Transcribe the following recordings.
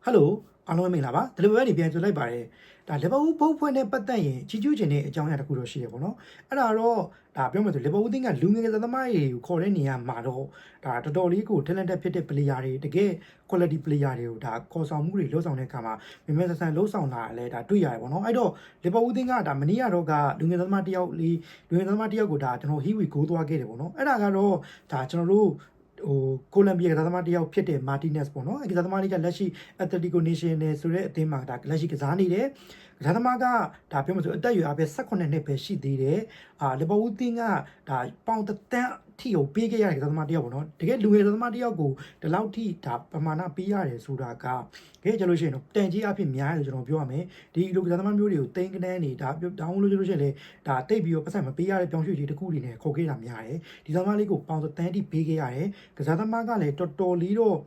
Hello အားလုံးမင်္ဂလာပါဒီလိုပဲနေပြန်ကြိုလိုက်ပါတယ်ဒါလီဗာပူးဘုတ်ဖွဲ့နဲ့ပတ်သက်ရင်ကြီးကျူးခြင်းတဲ့အကြောင်းအရာတစ်ခုတော့ရှိရပေါ့နော်အဲ့ဒါတော့ဒါပြောမှဆိုလီဗာပူးအသင်းကလူငယ်ကစားသမားတွေကိုခေါ်တဲ့နေရာမှာတော့ဒါတော်တော်လေးကို talented ဖြစ်တဲ့ player တွေတကယ် quality player တွေကိုဒါခေါ်ဆောင်မှုတွေလှုပ်ဆောင်တဲ့အခါမှာမြမဲဆန်လှုပ်ဆောင်လာလဲဒါတွေ့ရတယ်ပေါ့နော်အဲ့တော့လီဗာပူးအသင်းကဒါမနေ့ကတော့ကလူငယ်သမားတယောက်ကိုဒါကျွန်တော် He We Go သွားခဲ့တယ်ပေါ့နော်အဲ့ဒါကတော့ဒါကျွန်တော်တို့ကိုလံဘီယာကစားသမားတယောက်ဖြစ်တဲ့မာတီနက်စ်ပေါ့နော်အဲ့ကစားသမားလေးကလက်ရှိအက်တလတီကိုနေရှင်နယ်ဆိုတဲ့အသင်းမှာဒါလက်ရှိကစားနေတယ်ကစားသမားကဒါပြောမှဆိုအသက်အရွယ်အပြည့်18နှစ်ပဲရှိသေးတယ်လီဗာပူးတင်းကဒါပေါင်တန်းထီကိုပေးခဲ့ရတဲ့ကစားသမားတယောက်ပေါ့နော်တကယ်လူငယ်ကစားသမားတယောက်ကိုဒီလောက်ထိဒါပမာဏပေးရတယ်ဆိုတာကကြည့်လို့ရှိရင်တော့တန်ကြီးအဖြစ်များတယ်ကျွန်တော်ပြောရမယ်ဒီလူကစားသမားမျိုးတွေကိုတင်းကနန်းနေဒါတောင်းလို့ကြည့်လို့ရှိရင်လေဒါတိတ်ပြီးတော့ပတ်စံမပေးရတဲ့ပြောင်းရွှေ့တွေတခုတွေနဲ့ခေါ်ခဲ့တာများတယ်ဒီကစားသမားလေးကိုပေါင်တန်းထိပေးခဲ့ရတယ်ကစားသမားကလည်းတော်တော်လေးတော့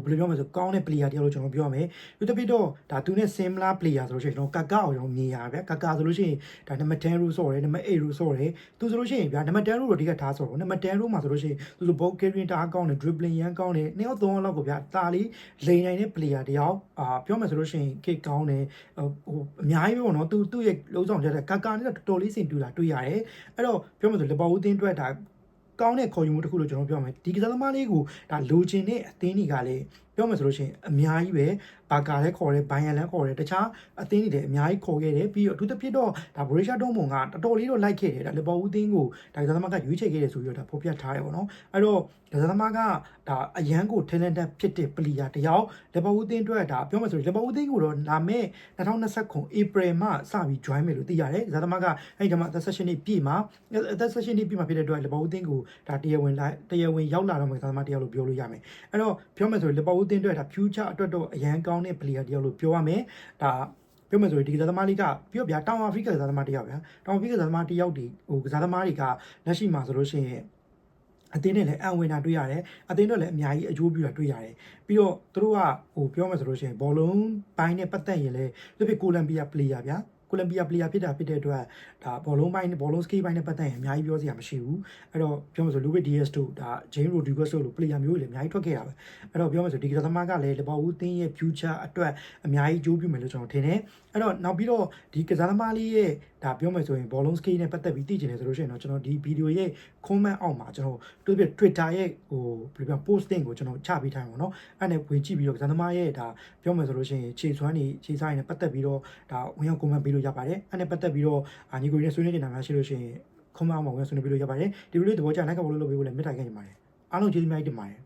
ဘယ်လိုပြောမလဲဆိုကောင်းတဲ့ player တယောက်လို့ကျွန်တော်ပြောရမယ်ဒီတစ်ပြည့်တော့ဒါသူနဲ့ similar player ဆိုလို့ရှိရင်တော့ကာကာကိုကျွန်တော်မြင်ရဗျာကာကာဆိုလို့ရှိရင်ဒါနံပါတ်10 rule ဆော့တယ်နံပါတ်8 rule ဆော့တယ်သူဆိုလို့ရှိရင်ဗျာနံပါတ်10 rule တော့ဒီကထားဆော့တယ်နံပါတ်10 rule မှာဆိုလို့ရှိရင်သူဆို ball carrying တအားကောင်းတယ် dribbling ရမ်းကောင်းတယ်နှစ်ယောက်သုံးယောက်လောက်ကိုဗျာတာလီလိန်နိုင်တဲ့ player တယောက်ပြောမယ်ဆိုလို့ရှိရင် kick ကောင်းတယ်အများကြီးပဲပေါ့နော်သူ့ရဲ့လုံးဆောင်ချက်တဲ့ကာကာနဲ့တော်တော်လေးစင်တူတာတွေ့ရတယ်အဲ့တော့ပြောမယ်ဆိုလီဗာပူးအသင်းအတွက်ဒါကောင်းတဲ့ခေါ်ယူမှုတစ်ခုလို့ကျွန်တော်ပြောမယ်ဒီကစားသမားလေးကိုဒါလိုချင်တဲ့အသင်းတွေကလည်းပြောမယ်ဆိုလို့ရှိရင်အများကြီးပဲဘာကာလည်းခေါ်တယ်ဘိုင်ယန်လည်းခေါ်တယ်တခြားအသင်းတွေလည်းအများကြီးခေါ်ခဲ့တယ်ပြီးတော့အထူးသဖြင့်တော့ဒါဘရိုရှာဒုံမွန်ကတော်တော်လေးတော့လိုက်ခဲ့တယ်ဒါလီဗာပူးအသင်းကိုဒါကစားသမားကရွေးချယ်ခဲ့တယ်ဆိုပြီးတော့ဒါဖော်ပြထားတယ်ပေါ့နော်အဲ့တော့ကစားသမားကဒါအရန်ကို talented ဖြစ်တဲ့ player တယောက်လီဗာပူးအသင်းအတွက်ဒါပြောမယ်ဆိုရင်လီဗာပူးအသင်းကိုတော့လာမယ့်2029 April မှာစပြီး join မယ်လို့သိရတယ်ကစားသမားကအဲ့ဒီမှာသက်16နှစ်ပြည့်မှာသက်16နှစ်ပြည့်မှာဖြစ်တဲ့အတွက်လီဗာပူးအသင်းကိုဒါတရားဝင်ရောက်လာတော့မယ်ကစားသမားတယောက်လို့ပြောလို့ရမယ်အဲ့တော့ပြောမယ်ဆိုရင်လီဗာပူးအသင်းအတွက်ဒါ future အတွက်တော့အရန်ကောင်းတဲ့ player တယောက်လို့ပြောရမယ်ဒါပြောမယ်ဆိုရင်ဒီကစားသမားလေးကပြောဗျာတောင်အာဖရိကကစားသမားတယောက်ဗျာတောင်အာဖရိကကစားသမားတယောက်ဒီကစားသမားတွေကလက်ရှိမှာဆိုလို့ရှိရင်အသင်းနဲ့လည်းအံဝင်တာတွေ့ရတယ်အသင်းတို့လည်းအများကြီးအကျိုးပြုတာတွေ့ရတယ်ပြီးတော့သူတို့ကပြောမယ်ဆိုလို့ရှိရင်ဘောလုံးပိုင်းနဲ့ပတ်သက်ရင်လည်းသူတို့ကိုလံဘီယာ player ဗျာကိုလံဘီယာ player ဖြစ်တဲ့အတွက်ဒါဘောလုံး skill ပိုင်းနဲ့ပတ်သက်ရင်အများကြီးပြောစရာမရှိဘူးအဲ့တော့ပြောမှဆို Luis Diaz တို့ဒါ James Rodriguez တို့လို player မျိုးတွေလည်းအများကြီးထွက်ခဲ့တာပဲအဲ့တော့ပြောမှဆိုဒီကစားသမားကလည်းလီဗာပူးအသင်းရဲ့ future အတွက်အများကြီးအကျိုးပြုမယ်လို့ကျွန်တော်ထင်တယ်အဲ့တော့နောက်ပြီးတော့ဒီကစားသမားလေးရဲ့ဒါပြောမှဆိုရင်ဘောလုံး skill နဲ့ပတ်သက်ပြီးသိချင်တယ်ဆိုလို့ရှိရင်တော့ကျွန်တော်ဒီ video ရဲ့ comment အောက်မှာကျွန်တော်တို့ပြ Twitter ရဲ့ဘယ်လိုပြော posting ကိုကျွန်တော်ချပေးထားမှာပေါ့နော်အဲ့နဲ့ဝင်ကြည့်ပြီးတော့ကစားသမားရဲ့ဒါပြောမှဆိုလို့ရှိရင်ခြေစွမ်းတွေခြေစားရည်နဲ့ပတ်သက်ပြီးတော့ဒါဝင်ရောက် comment ပေးလို့ရပါတယ်အဲ့နဲ့ပတ်သက်ပြီးတော့ညီကိုရင်းဆွေးနွေးနေတာများရှိလို့ရှိရင် comment အောက်မှာဝင်ဆွေးနွေးပေးလို့ရပါတယ်ဒီလိုလေးသဘောကျနိုင်ကဘောလို့လုပ်ပေးဖို့လည်းမေတ္တာခဲ့ကြပါတယ်အားလုံးကျေးဇူးများတင်ပါတယ်